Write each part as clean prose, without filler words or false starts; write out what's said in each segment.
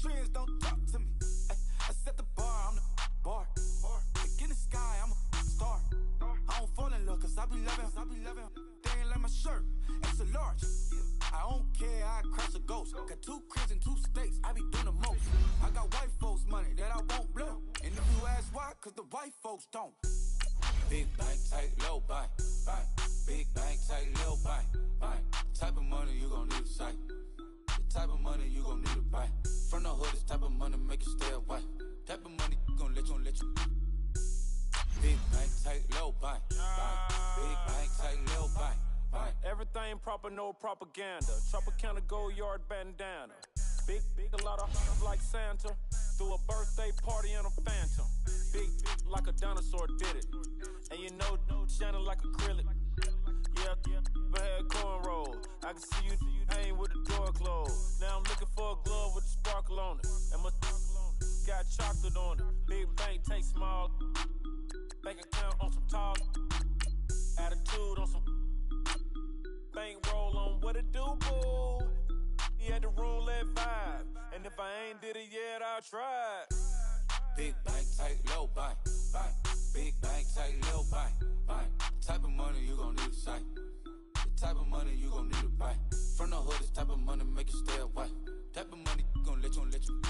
trends, don't talk to me. Ay, I set the bar, I'm the bar. Look in the sky, I'm a star. I don't fall in love, cause I be loving. They ain't like my shirt, extra large. I don't care, I crush a ghost. Got 2 cribs in 2 states, I be doing the most. I got white folks' money that I won't blow. And if you ask why, cause the white folks don't. Big bank, tight, low buy. Big bank, tight, low buy. Type of money you gon' need to sight. The type of money you gon' need to buy. From the hood, this type of money make you stay away. Type of money gon' let you. Big bank, tight, low buy. Big bank, tight, low buy. Everything proper, no propaganda. Tropicana gold yard bandana. Big, a lot of like Santa. Threw a birthday party in a phantom. Big like a dinosaur did it. And you know, shining like acrylic. Yeah, I had cornrows. I can see you hang with the door closed. Now I'm looking for a glove with a sparkle on it. And my got chocolate on it. Big bank, take small. Bank account on some tall. Attitude on some. Bank roll on what it do, boo. He had the roulette vibe. And if I ain't did it yet, I'll try. Big bank, tight, low buy. Big bank, tight, low buy. Type of money you gon' need to sight. The type of money you gon' need to buy. From the hood, this type of money make you stay away. Type of money gon' let you.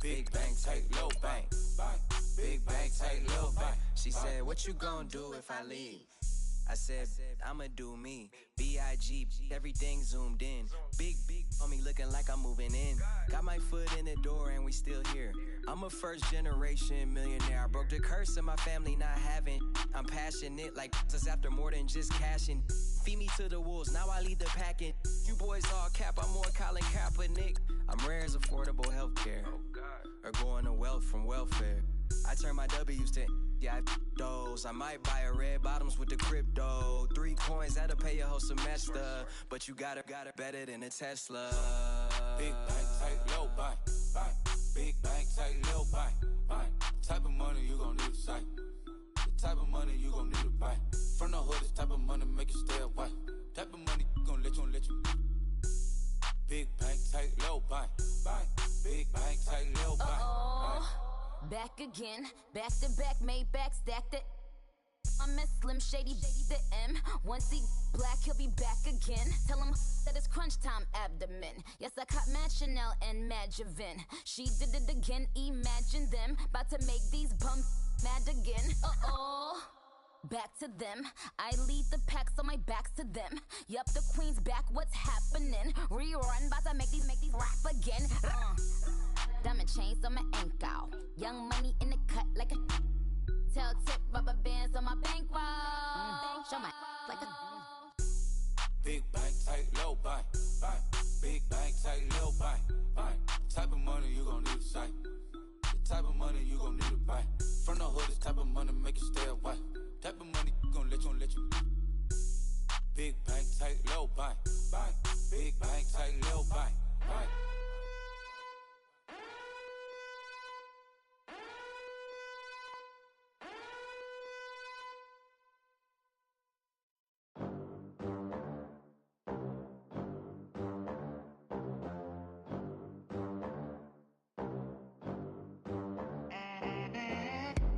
Big bank, tight, low buy. Big bank, tight, low buy. She said, what you gon' do if I leave? I said, I'ma do me. B.I.G. Everything zoomed in. Big on me looking like I'm moving in. Got my foot in the door and we still here. I'm a first generation millionaire. I broke the curse of my family not having. I'm passionate like this after more than just cashing. Feed me to the wolves, now I lead the packing. You boys all cap, I'm more Colin Kaepernick. I'm rare as affordable healthcare. Or going to wealth from welfare. I turn my W's to those. I might buy a red bottoms with the crypto. 3 coins, that'll pay your whole semester. But you got it better than a Tesla. Big bank, tight, low buy. Big bank, tight, low buy. Type of money you gon' need to sight. The type of money you gon' need to buy. From the hood, this type of money make you stay away. Type of money gon' let you. Big bank, tight, low buy. Big bank, tight, low buy. Back again, back to back, made back, stacked it. I'm a Slim Shady, the M. Once he black, he'll be back again. Tell him that it's crunch time abdomen. Yes, I caught Mad Chanel and Mad Javin. She did it again, imagine them. About to make these bums mad again. Back to them. I lead the pack, so my back's to them. Yup, the queen's back, what's happening? Rerun, about to make these rap again. Diamond chains on my ankle. Young money in the cut like a tail tip, rubber bands on my bankroll. Show my like a big bank, tight, low buy. Big bank, tight, low buy. Type of money you gon' need to sight. The type of money you gon' need to buy. From the hood, this type of money make you stay away. Type of money gon' let you. Big bank, tight, low buy. Big bank, tight, low buy.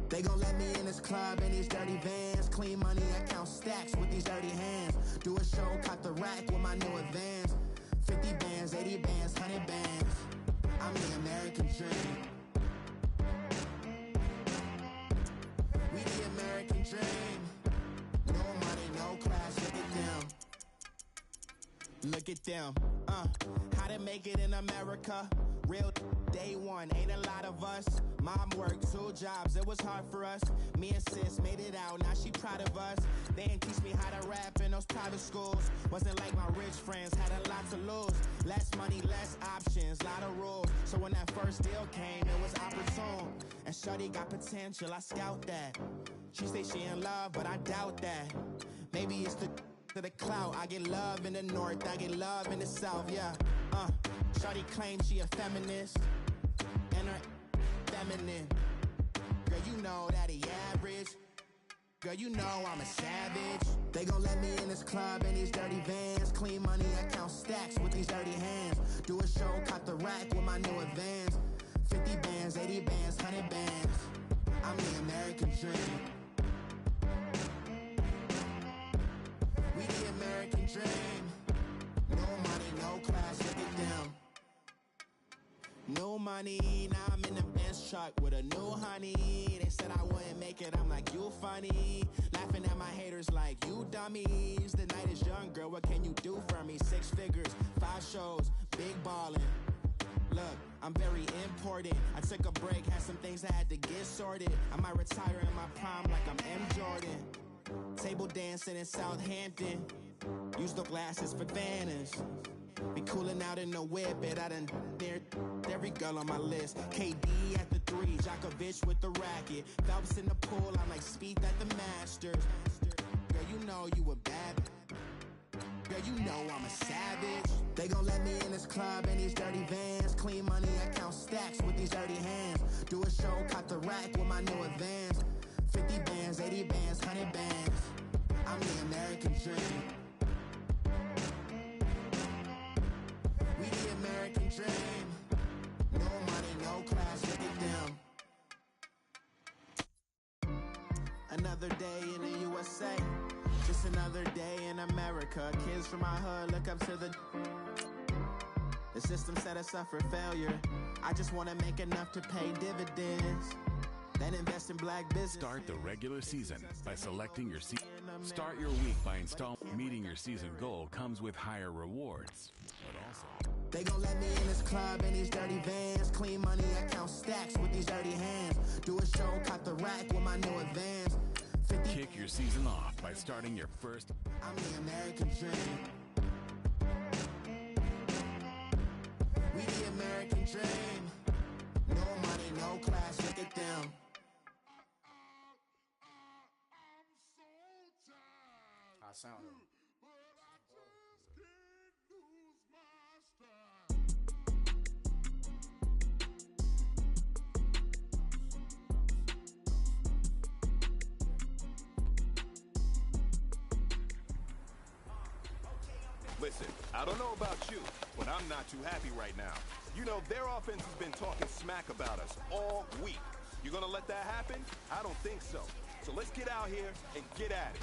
They gon' let me in this club in these dirty vans. Clean money, I count stacks with these dirty hands. Do a show, cop the rack with my new advance. 50 bands, 80 bands, 100 bands. I'm the American dream. We the American dream. No money, no class, look at them. Look at them, how to make it in America. Real day one, ain't a lot of us. Mom worked 2 jobs, it was hard for us. Me and sis made it out, now she proud of us. They didn't teach me how to rap in those private schools. Wasn't like my rich friends, had a lot to lose. Less money, less options, lot of rules. So when that first deal came, it was opportune. And shorty got potential, I scout that. She say she in love, but I doubt that. Maybe it's the clout. I get love in the north, I get love in the south, yeah. Shorty claims she a feminist, and her feminine. Girl, you know that he average. Girl, you know I'm a savage. They gon' let me in this club in these dirty vans. Clean money, I count stacks stacks with these dirty hands. Do a show, caught the rack with my new advance. 50 bands, 80 bands, 100 bands. I'm the American dream. We the American dream. No money, no class, look at them. No money, now I'm in the Benz truck with a new honey. They said I wouldn't make it, I'm like, you funny. Laughing at my haters like, you dummies. The night is young, girl, what can you do for me? 6 figures, 5 shows, big ballin'. Look, I'm very important. I took a break, had some things I had to get sorted. I might retire in my prime like I'm M. Jordan. Table dancing in Southampton. Use the glasses for Vannas. Be cooling out in the whip, but I done dared every girl on my list. KD at the 3, Djokovic with the racket. Phelps in the pool, I'm like Speed at the Masters. Girl, you know you a bad. Girl, you know I'm a savage. They gon' let me in this club in these dirty vans. Clean money, I count stacks with these dirty hands. Do a show, caught the rack with my new advance. 50 bands, 80 bands, 100 bands. I'm the American dream. We the American dream. No money, no class, look at them. Another day in the USA. Just another day in America. Kids from my hood look up to the system set us up for failure. I just want to make enough to pay dividends. Then invest in black business. Start the regular season by selecting your season. Start your week by installing. Meeting your season goal comes with higher rewards. But also, they gon' let me in this club in these dirty vans. Clean money, I count stacks with these dirty hands. Do a show, caught the rack with my new advance. kick your season off by starting your first. I'm the American dream. We the American dream. No money, no class, look at them. I sound it. Listen, I don't know about you, but I'm not too happy right now. You know, their offense has been talking smack about us all week. You gonna let that happen? I don't think so. So let's get out here and get at it.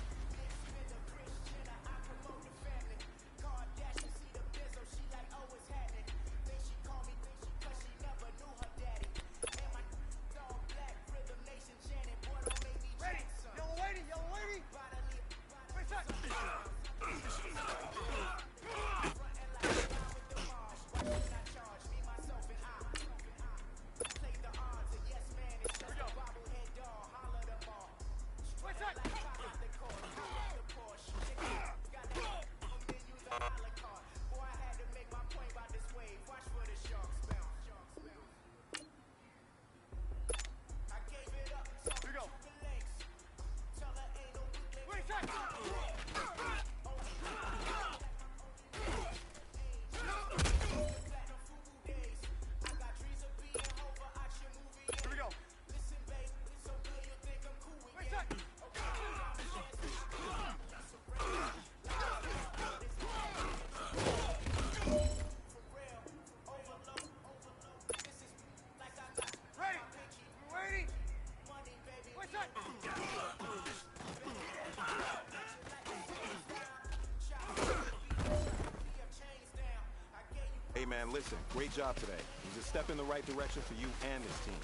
Hey man, listen, great job today. It was a step in the right direction for you and this team.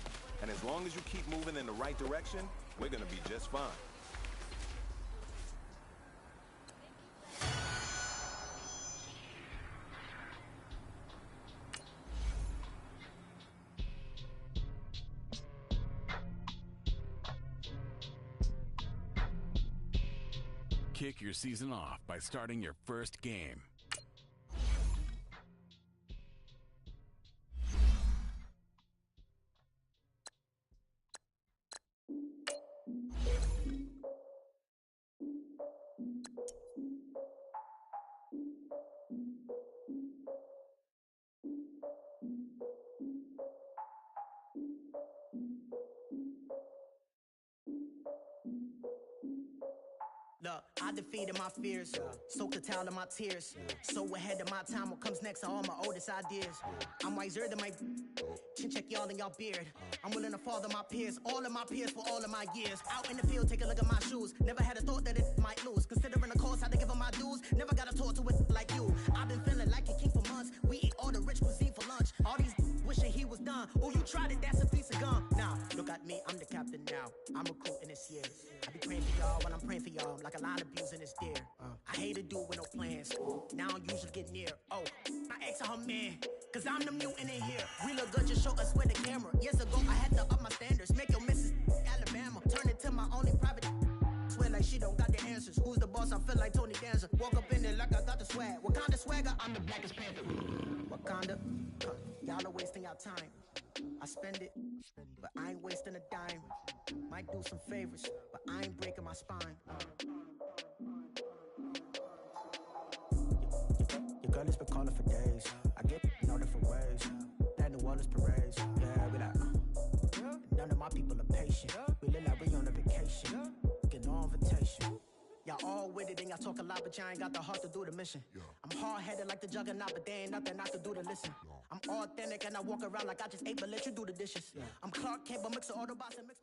And as long as you keep moving in the right direction, we're gonna be just fine. Kick your season off by starting your first game. Look, I defeated my fears. Soak the towel of my tears. So ahead of my time, what comes next are all my oldest ideas. I'm wiser than my chin check y'all in y'all beard. I'm willing to father my peers, all of my peers for all of my years. Out in the field, take a look at my shoes. Never had a thought that it might lose. Considering the cost, had to give them my dues. Never got a talk to it like you. I've been feeling like a king for months. We eat all the rich cuisine for lunch. All these wishing he was done. Oh, you tried it, that's a piece of gum. Now, look at me, I'm the captain now. I'm recruiting this year. I be praying for y'all when I'm praying for y'all. Like a line abusing this deer. I hate a dude with no plans. Now I don't usually get near. Oh, my ex her man. Cause I'm the mutant in here. We look good, just show us with the camera. Years ago, I had to up my standards. Make your missus Alabama. Turn it to my only private. Swear like she don't got the answers. Who's the boss? I feel like Tony Danza. Walk up in there like I got the swag. What kind of swagger? I'm the blackest panther. Wakanda. Y'all are wasting our time. I spend it, but I ain't wasting a dime. Might do some favors, but I ain't breaking my spine. Your girl has been calling for days. I get in all different ways. That New Orleans parades. Yeah, we like. None of my people are patient. We live like we on a vacation. Get no invitation. Y'all all with it and y'all talk a lot, but y'all ain't got the heart to do the mission. I'm hard-headed like the juggernaut, but there ain't nothing I can do to listen. I'm authentic and I walk around like I just ate, but let you do the dishes. I'm Clark Kent, but mix the Autobots and mix.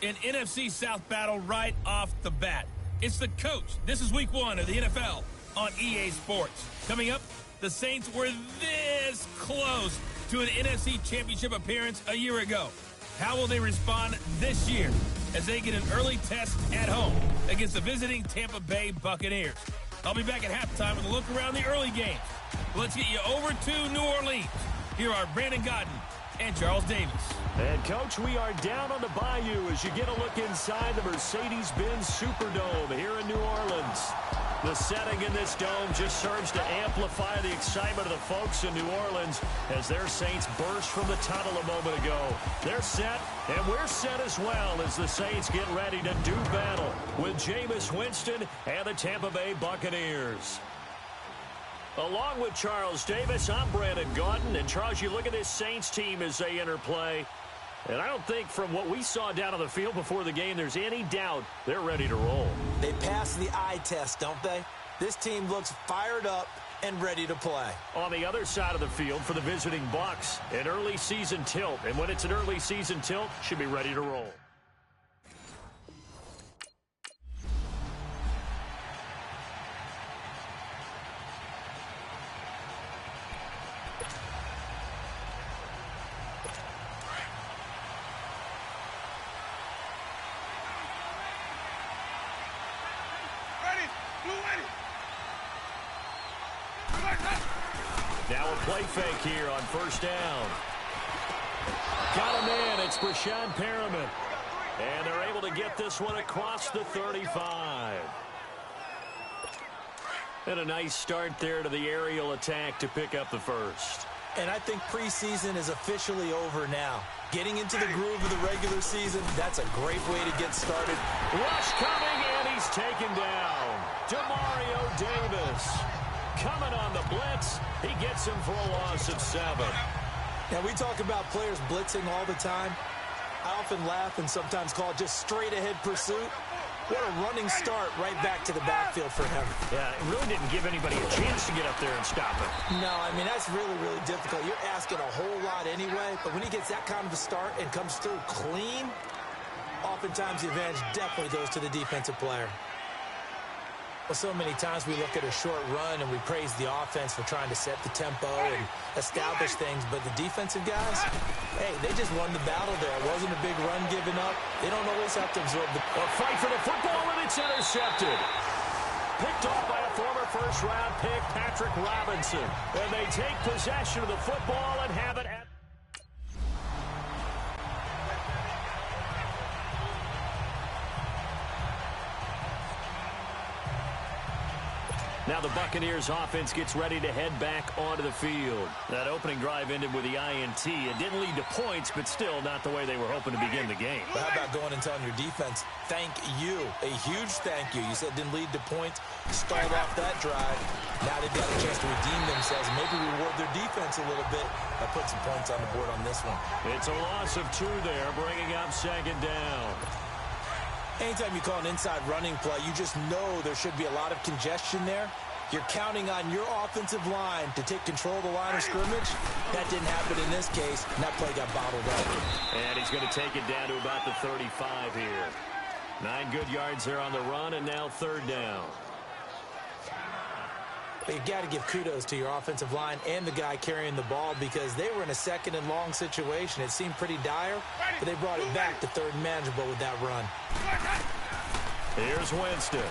An NFC South battle right off the bat. It's the coach. This is week 1 of the NFL on EA Sports. Coming up, the Saints were this close to an NFC Championship appearance a year ago. How will they respond this year as they get an early test at home against the visiting Tampa Bay Buccaneers? I'll be back at halftime with a look around the early games. Let's get you over to New Orleans. Here are Brandon Godden and Charles Davis. And, Coach, we are down on the bayou as you get a look inside the Mercedes-Benz Superdome here in New Orleans. The setting in this dome just serves to amplify the excitement of the folks in New Orleans as their Saints burst from the tunnel a moment ago. They're set, and we're set as well as the Saints get ready to do battle with Jameis Winston and the Tampa Bay Buccaneers. Along with Charles Davis, I'm Brandon Gaudin. And, Charles, you look at this Saints team as they enter play, and I don't think from what we saw down on the field before the game there's any doubt they're ready to roll. They passed the eye test, don't they? This team looks fired up and ready to play. On the other side of the field for the visiting Bucs, an early season tilt. And when it's an early season tilt, should be ready to roll. Now a play fake here on first down. Got a man. It's Brashad Perriman. And they're able to get this one across the 35. And a nice start there to the aerial attack to pick up the first. And I think preseason is officially over now. Getting into the groove of the regular season, that's a great way to get started. Rush coming, and he's taken down. Demario Davis coming on the blitz. He gets him for a loss of 7. Now, we talk about players blitzing all the time. I often laugh and sometimes call it just straight-ahead pursuit. What a running start right back to the backfield for him. Yeah, it really didn't give anybody a chance to get up there and stop it. No, I mean, that's really, really difficult. You're asking a whole lot anyway, but when he gets that kind of a start and comes through clean, oftentimes the advantage definitely goes to the defensive player. Well, so many times we look at a short run and we praise the offense for trying to set the tempo and establish things, but the defensive guys, hey, they just won the battle there. It wasn't a big run given up. They don't always have to absorb the... A fight for the football, and it's intercepted. Picked off by a former first-round pick, Patrick Robinson. And they take possession of the football and have it at... Now the Buccaneers offense gets ready to head back onto the field. That opening drive ended with the INT. It didn't lead to points, but still not the way they were hoping to begin the game. But how about going and telling your defense, thank you, a huge thank you. You said it didn't lead to points, stalled off that drive. Now they've got a chance to redeem themselves and maybe reward their defense a little bit by putting some points on the board on this one. It's a loss of 2 there, bringing up second down. Anytime you call an inside running play, you just know there should be a lot of congestion there. You're counting on your offensive line to take control of the line of scrimmage. That didn't happen in this case, and that play got bottled up. And he's going to take it down to about the 35 here. 9 good yards there on the run, and now 3rd down. But you got to give kudos to your offensive line and the guy carrying the ball because they were in a 2nd and long situation. It seemed pretty dire, but they brought it back to 3rd and manageable with that run. Here's Winston.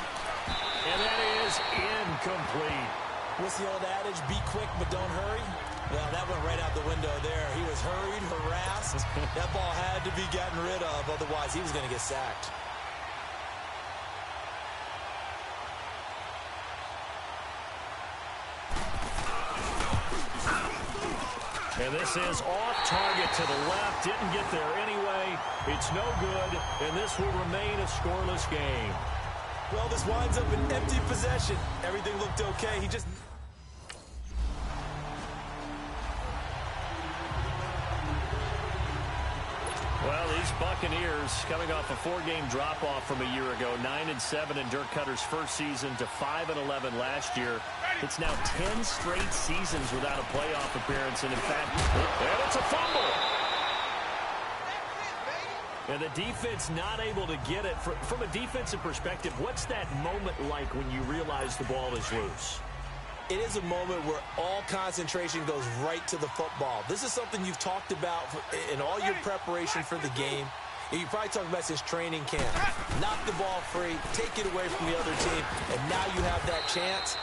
And that is incomplete. What's the old adage? Be quick, but don't hurry. Well, that went right out the window there. He was hurried, harassed. That ball had to be gotten rid of, otherwise he was going to get sacked. And this is off target to the left. Didn't get there anyway. It's no good, and this will remain a scoreless game. Well, this winds up an empty possession. Everything looked okay. He just... Well, these Buccaneers coming off a 4-game drop-off from a year ago, 9-7 in Dirk Cutter's first season to 5-11 last year. It's now 10 straight seasons without a playoff appearance, and in fact, and it's a fumble. And the defense not able to get it. From a defensive perspective, what's that moment like when you realize the ball is loose? It is a moment where all concentration goes right to the football. This is something you've talked about in all your preparation for the game. You probably talked about since training camp. Knock the ball free, take it away from the other team, and now you have that chance.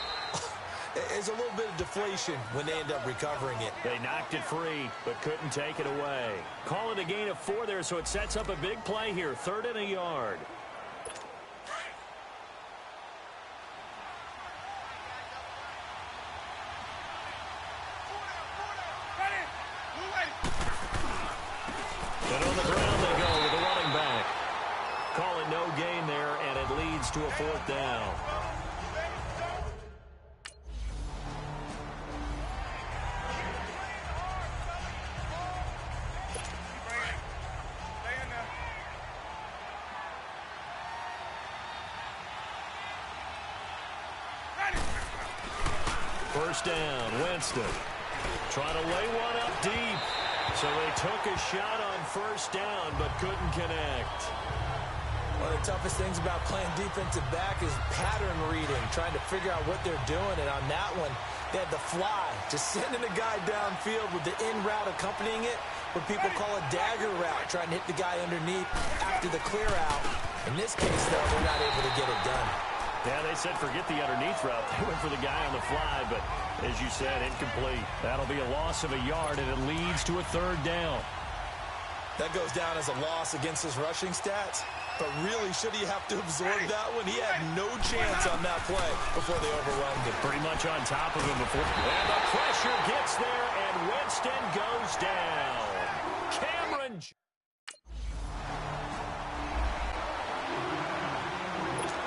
There's a little bit of deflation when they end up recovering it. They knocked it free, but couldn't take it away. Call it a gain of 4 there, so it sets up a big play here. 3rd and a yard. And on the ground they go with the running back. Call it no gain there, and it leads to a 4th down. First down, Winston. Trying to lay one up deep. So they took a shot on 1st down, but couldn't connect. One of the toughest things about playing defensive back is pattern reading, trying to figure out what they're doing. And on that one, they had the fly, just sending a guy downfield with the in route accompanying it, what people call a dagger route, trying to hit the guy underneath after the clear out. In this case, though, they're not able to get it done. Yeah, they said forget the underneath route. They went for the guy on the fly, but as you said, incomplete. That'll be a loss of a yard, and it leads to a 3rd down. That goes down as a loss against his rushing stats. But really, should he have to absorb that one? He had no chance on that play before they overwhelmed him. Pretty much on top of him before. And the pressure gets there, and Winston goes down. Cameron.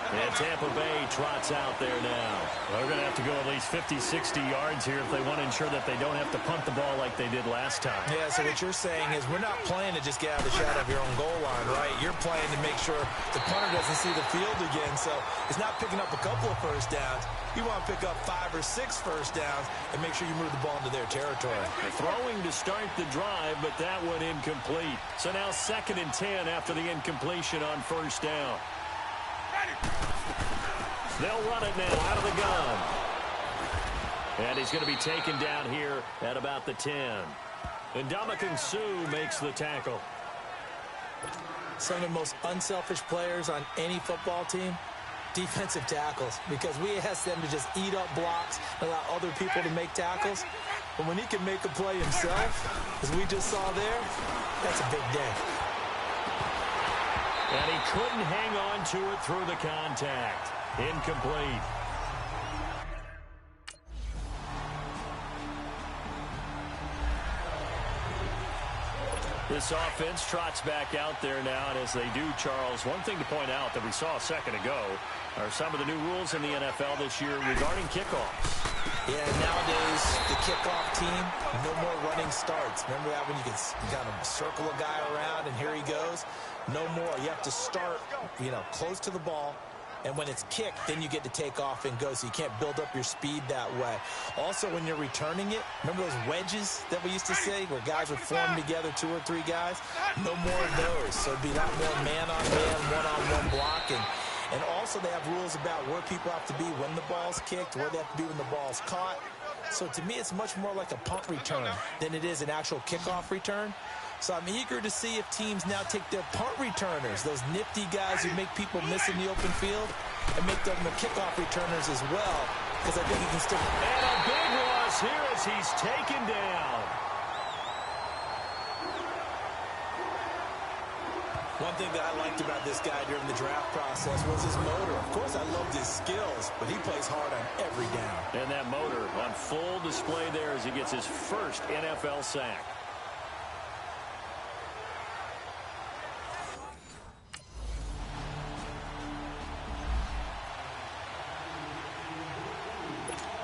And Tampa Bay trots out there now. They're going to have to go at least 50, 60 yards here if they want to ensure that they don't have to punt the ball like they did last time. Yeah, so what you're saying is we're not playing to just get out of the shadow of your own goal line, right? You're playing to make sure the punter doesn't see the field again. So it's not picking up a couple of 1st downs. You want to pick up 5 or 6 1st downs and make sure you move the ball into their territory. Throwing to start the drive, but that one incomplete. So now 2nd and 10 after the incompletion on 1st down. They'll run it now out of the gun. And he's going to be taken down here at about the 10. And Ndamukong Suh makes the tackle. Some of the most unselfish players on any football team, defensive tackles, because we ask them to just eat up blocks and allow other people to make tackles. But when he can make a play himself, as we just saw there, that's a big day. And he couldn't hang on to it through the contact. Incomplete. This offense trots back out there now, and as they do, Charles, one thing to point out that we saw a second ago are some of the new rules in the NFL this year regarding kickoffs. Yeah, nowadays, the kickoff team, no more running starts. Remember that when you could kind of circle a guy around and here he goes? No more. You have to start, close to the ball. And when it's kicked, then you get to take off and go, so you can't build up your speed that way. Also, when you're returning it, remember those wedges that we used to say where guys would form together, 2 or 3 guys? No more of those. So it'd be a lot more man-on-man, one-on-one blocking. And also they have rules about where people have to be when the ball's kicked, where they have to be when the ball's caught. So to me, it's much more like a punt return than it is an actual kickoff return. So I'm eager to see if teams now take their punt returners, those nifty guys who make people miss in the open field, and make them the kickoff returners as well, because I think he can still... And a big loss here as he's taken down. One thing that I liked about this guy during the draft process was his motor. Of course, I loved his skills, but he plays hard on every down. And that motor on full display there as he gets his first NFL sack.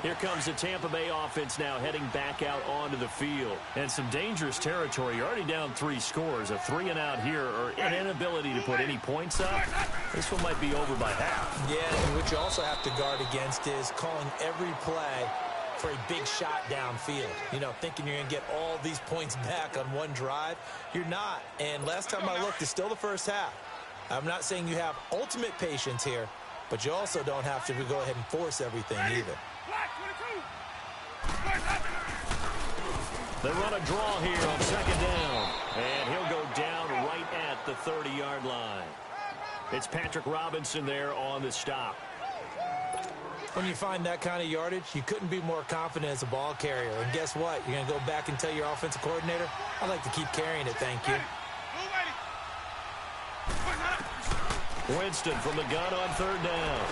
Here comes the Tampa Bay offense now heading back out onto the field. And some dangerous territory. You're already down 3 scores. A 3-and-out here or an inability to put any points up. This one might be over by half. Yeah, and what you also have to guard against is calling every play for a big shot downfield. Thinking you're going to get all these points back on one drive. You're not. And last time I looked, it's still the first half. I'm not saying you have ultimate patience here, but you also don't have to go ahead and force everything either. They run a draw here on 2nd down. And he'll go down right at the 30-yard line. It's Patrick Robinson there on the stop. When you find that kind of yardage, you couldn't be more confident as a ball carrier. And guess what? You're going to go back and tell your offensive coordinator, I'd like to keep carrying it, thank you. Winston from the gun on 3rd down.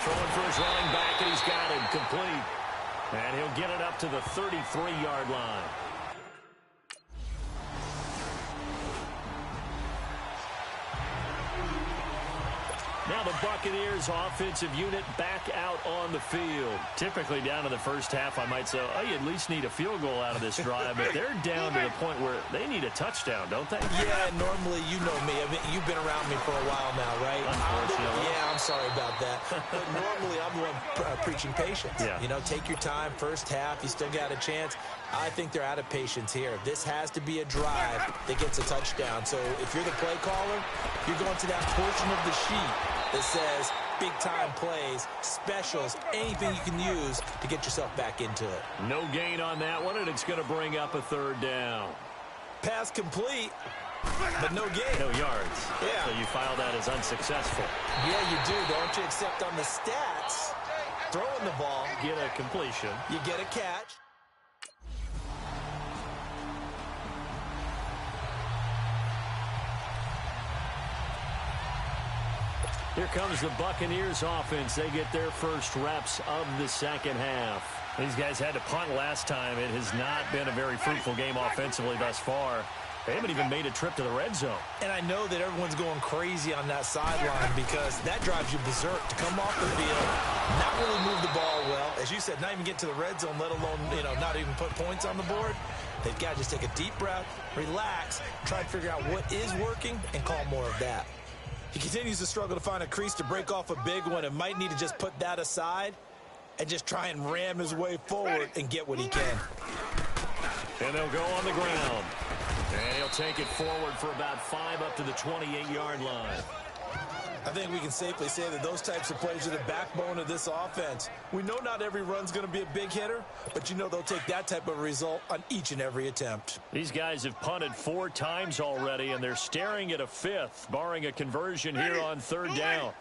Throwing for his running back, and he's got him complete. And he'll get it up to the 33-yard line. Now the Buccaneers offensive unit back out on the field. Typically down in the first half, I might say, oh, you at least need a field goal out of this drive. But they're down to the point where they need a touchdown, don't they? Yeah, normally, you know me. You've been around me for a while now, right? Unfortunately. Yeah, I'm sorry about that. But normally, I'm the one preaching patience. Yeah. Take your time. First half, you still got a chance. I think they're out of patience here. This has to be a drive that gets a touchdown. So if you're the play caller, you're going to that portion of the sheet that says big-time plays, specials, anything you can use to get yourself back into it. No gain on that one, and it's going to bring up a 3rd down. Pass complete, but no gain. No yards. Yeah. So you file that as unsuccessful. Yeah, you do, don't you? Except on the stats, throwing the ball. Get a completion. You get a catch. Here comes the Buccaneers offense. They get their first reps of the 2nd half. These guys had to punt last time. It has not been a very fruitful game offensively thus far. They haven't even made a trip to the red zone. And I know that everyone's going crazy on that sideline because that drives you berserk to come off the field, not really move the ball well. As you said, not even get to the red zone, let alone, not even put points on the board. They've got to just take a deep breath, relax, try to figure out what is working, and call more of that. He continues to struggle to find a crease to break off a big one and might need to just put that aside and just try and ram his way forward and get what he can. And they'll go on the ground. And he'll take it forward for about 5 up to the 28-yard line. I think we can safely say that those types of plays are the backbone of this offense. We know not every run's going to be a big hitter, but they'll take that type of result on each and every attempt. These guys have punted 4 times already, and they're staring at a 5th, barring a conversion here on 3rd down.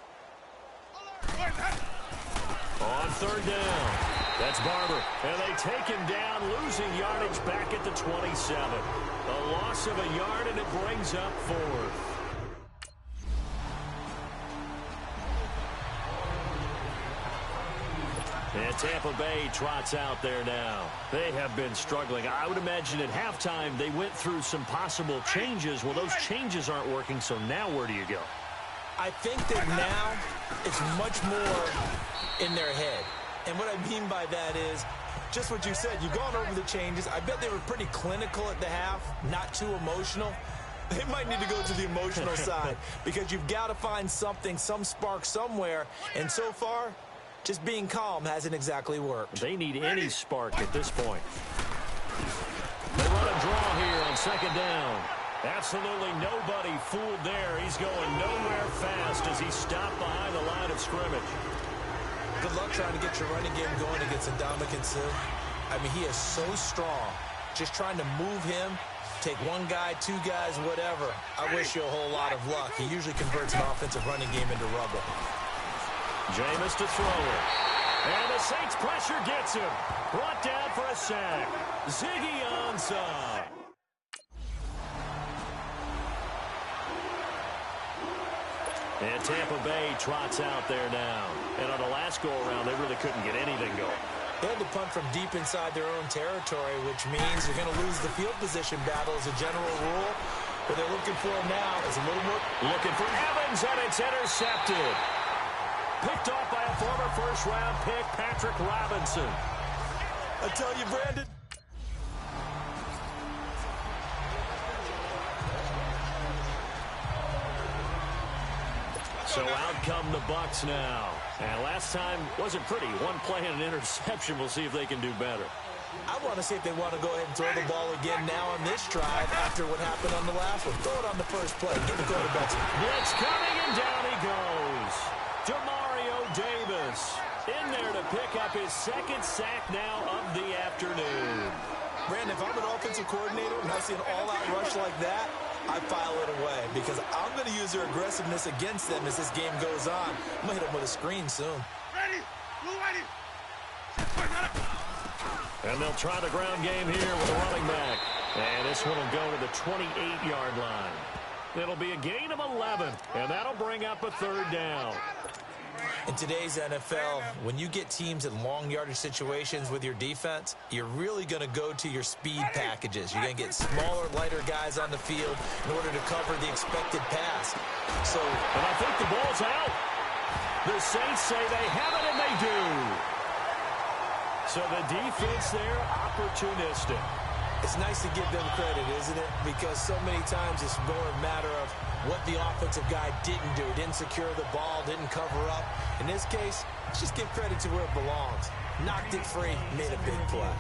On 3rd down, that's Barber, and they take him down, losing yardage back at the 27. A loss of a yard, and it brings up 4th. And Tampa Bay trots out there now. They have been struggling. I would imagine at halftime they went through some possible changes. Well, those changes aren't working, so now where do you go? I think that now it's much more in their head. And what I mean by that is just what you said. You've gone over the changes. I bet they were pretty clinical at the half, not too emotional. They might need to go to the emotional side because you've got to find something, some spark somewhere. And so far, just being calm hasn't exactly worked. They need any spark at this point. They run a draw here on second down. Absolutely nobody fooled there. He's going nowhere fast as he's stopped behind the line of scrimmage. Good luck trying to get your running game going against Ndamukong Suh. I mean, he is so strong. Just trying to move him, take one guy, two guys, whatever. I wish you a whole lot of luck. He usually converts an offensive running game into rubble. Jameis to throw it. And the Saints pressure gets him. Brought down for a sack. Ziggy Ansah. And Tampa Bay trots out there now. And on the last go-around, they really couldn't get anything going. They had to punt from deep inside their own territory, which means you're going to lose the field position battle as a general rule. What they're looking for now is a little more. Looking for Evans, and it's intercepted. Picked off by a former first-round pick, Patrick Robinson. I tell you, Brandon. So out come the Bucs now. And last time wasn't pretty. One play and an interception. We'll see if they can do better. I want to see if they want to go ahead and throw the ball again now on this drive after what happened on the last one. Throw it on the first play. Get the quarterback. Blitz coming, and down he goes. Demario Davis in there to pick up his second sack now of the afternoon. Brandon, if I'm an offensive coordinator and I see an all-out rush like that, I file it away because I'm going to use their aggressiveness against them as this game goes on. I'm going to hit them with a screen soon. Ready, blue ready. And they'll try the ground game here with a running back. And this one will go to the 28-yard line. It'll be a gain of 11, and that'll bring up a third down. In today's NFL, when you get teams in long yardage situations with your defense, you're really going to go to your speed packages. You're going to get smaller, lighter guys on the field in order to cover the expected pass. So, and I think the ball's out. The Saints say they have it, and they do. So the defense there, opportunistic. It's nice to give them credit, isn't it? Because so many times it's more a matter of what the offensive guy didn't do. Didn't secure the ball, didn't cover up. In this case, let's just give credit to where it belongs. Knocked it free, made a big play.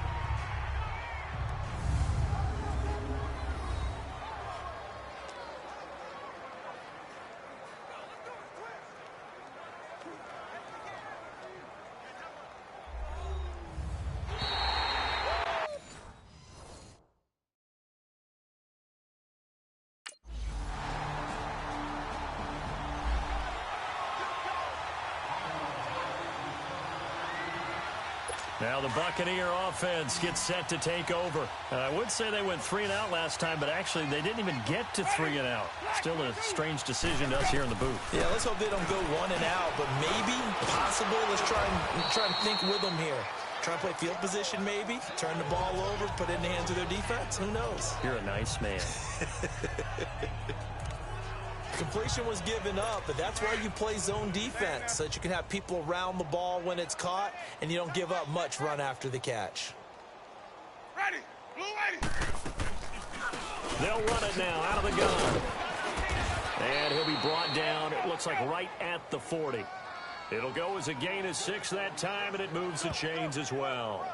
Now the Buccaneer offense gets set to take over. I would say they went 3 and out last time, but actually they didn't even get to 3 and out. Still a strange decision to us here in the booth. Yeah, let's hope they don't go 1 and out, but maybe, possible. Let's try and think with them here. Try and play field position maybe, turn the ball over, put it in the hands of their defense. Who knows? You're a nice man. Completion was given up, but that's why you play zone defense, so that you can have people around the ball when it's caught, and you don't give up much run after the catch. Ready, blue ready. They'll run it now out of the gun. And he'll be brought down, it looks like right at the 40. It'll go as a gain of 6 that time, and it moves the chains as well.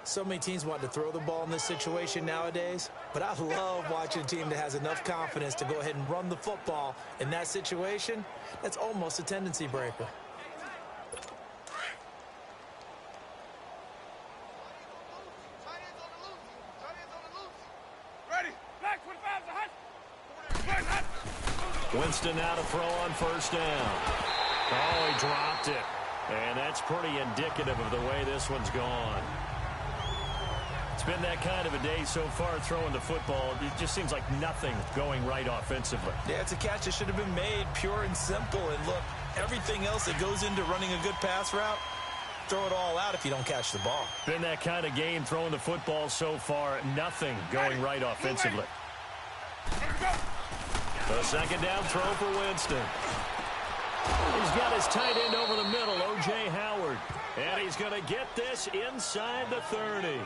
So many teams want to throw the ball in this situation nowadays, but I love watching a team that has enough confidence to go ahead and run the football. In that situation, that's almost a tendency breaker. Ready, black 25's a hut. Winston now to throw on first down. Oh, he dropped it. And that's pretty indicative of the way this one's gone. It's been that kind of a day so far throwing the football. It just seems like nothing going right offensively. Yeah, it's a catch that should have been made, pure and simple. And look, everything else that goes into running a good pass route, throw it all out if you don't catch the ball. Been that kind of game throwing the football so far. Nothing going right offensively. The second down throw for Winston. He's got his tight end over the middle, O.J. Howard. And he's going to get this inside the 30.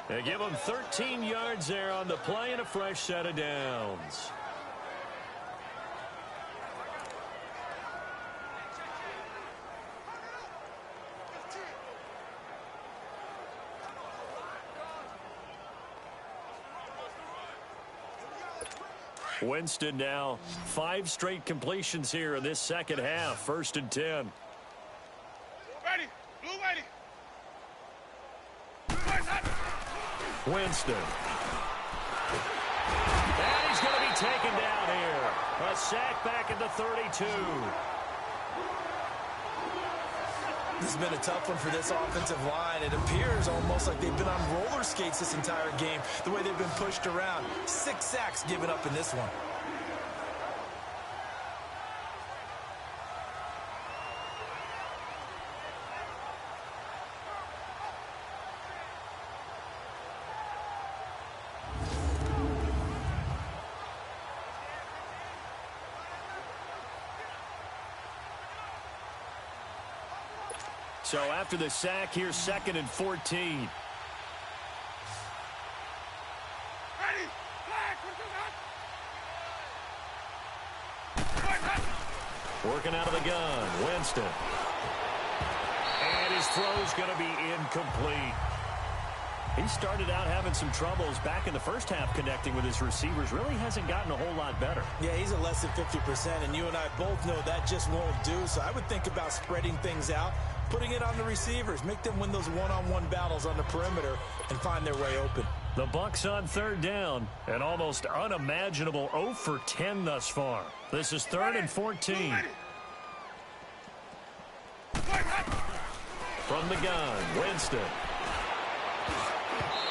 They give him 13 yards there on the play and a fresh set of downs. Winston now 5 straight completions here in this second half. 1st and 10. Ready. Blue ready. Winston. And he's going to be taken down here. A sack back at the 32. This has been a tough one for this offensive line. It appears almost like they've been on roller skates this entire game, the way they've been pushed around. 6 sacks given up in this one. So after the sack, here's 2nd and 14. Ready. Flag. Working out of the gun, Winston. And his throw's going to be incomplete. He started out having some troubles back in the first half connecting with his receivers. Really hasn't gotten a whole lot better. Yeah, he's at less than 50%, and you and I both know that just won't do. So I would think about spreading things out, putting it on the receivers, make them win those one-on-one battles on the perimeter and find their way open. The Bucs on 3rd down, an almost unimaginable 0 for 10 thus far. This is 3rd and 14. From the gun, Winston.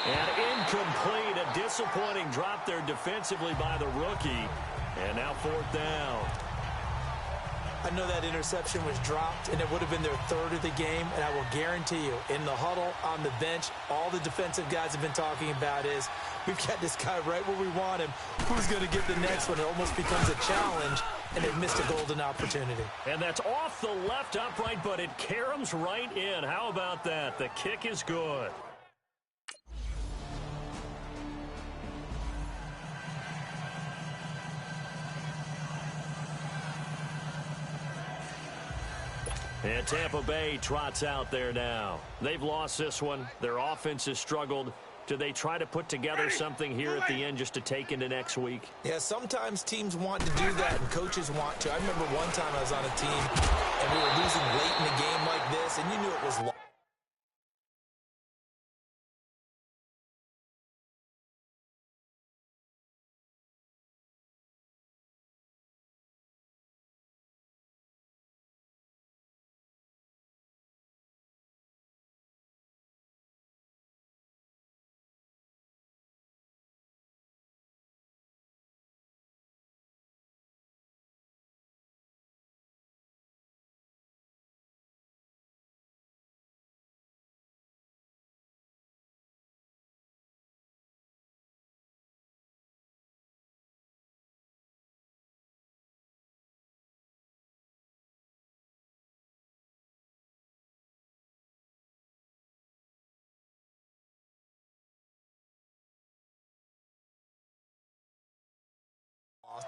And incomplete, a disappointing drop there defensively by the rookie. And now 4th down. I know that interception was dropped, and it would have been their 3rd of the game, and I will guarantee you, in the huddle, on the bench, all the defensive guys have been talking about is, we've got this guy right where we want him. Who's going to get the next one? It almost becomes a challenge, and they've missed a golden opportunity. And that's off the left upright, but it caroms right in. How about that? The kick is good. And Tampa Bay trots out there now. They've lost this one. Their offense has struggled. Do they try to put together something here at the end just to take into next week? Yeah, sometimes teams want to do that, and coaches want to. I remember one time I was on a team, and we were losing late in the game like this, and you knew it was lost.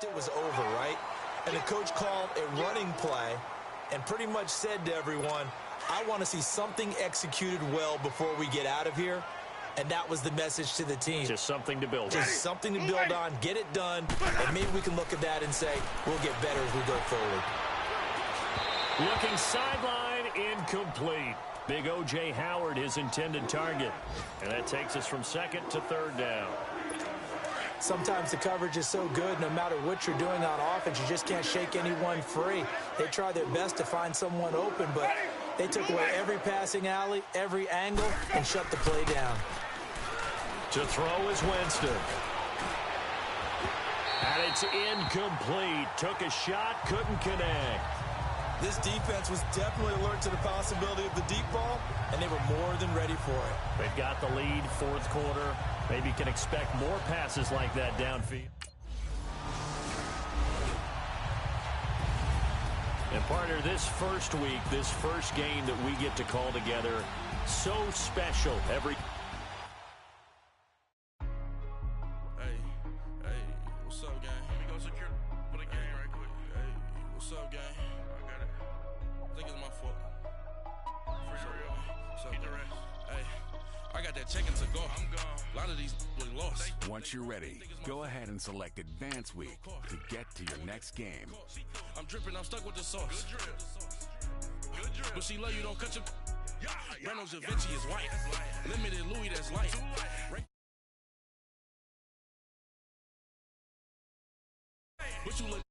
It was over, right? And the coach called a running play and pretty much said to everyone, I want to see something executed well before we get out of here. And that was the message to the team. Just something to build on. Just something to build on, get it done, and maybe we can look at that and say, we'll get better as we go forward. Looking sideline, incomplete. Big O.J. Howard, his intended target. And that takes us from 2nd to 3rd down. Sometimes the coverage is so good, no matter what you're doing on offense, you just can't shake anyone free. They try their best to find someone open, but they took away every passing alley, every angle, and shut the play down. To throw is Winston. And it's incomplete. Took a shot, couldn't connect. This defense was definitely alert to the possibility of the deep ball, and they were more than ready for it. They've got the lead, 4th quarter. Maybe you can expect more passes like that downfield. And partner, this first week, this first game that we get to call together, so special. got that check to go. I'm gone. A lot of these look lost. Once you're ready, go ahead and select Advance Week to get to your next game. I'm dripping, I'm stuck with the sauce. Good drip. But she love you, don't cut your... Reynolds Da Vinci is white. Limited Louis, that's light. But you look...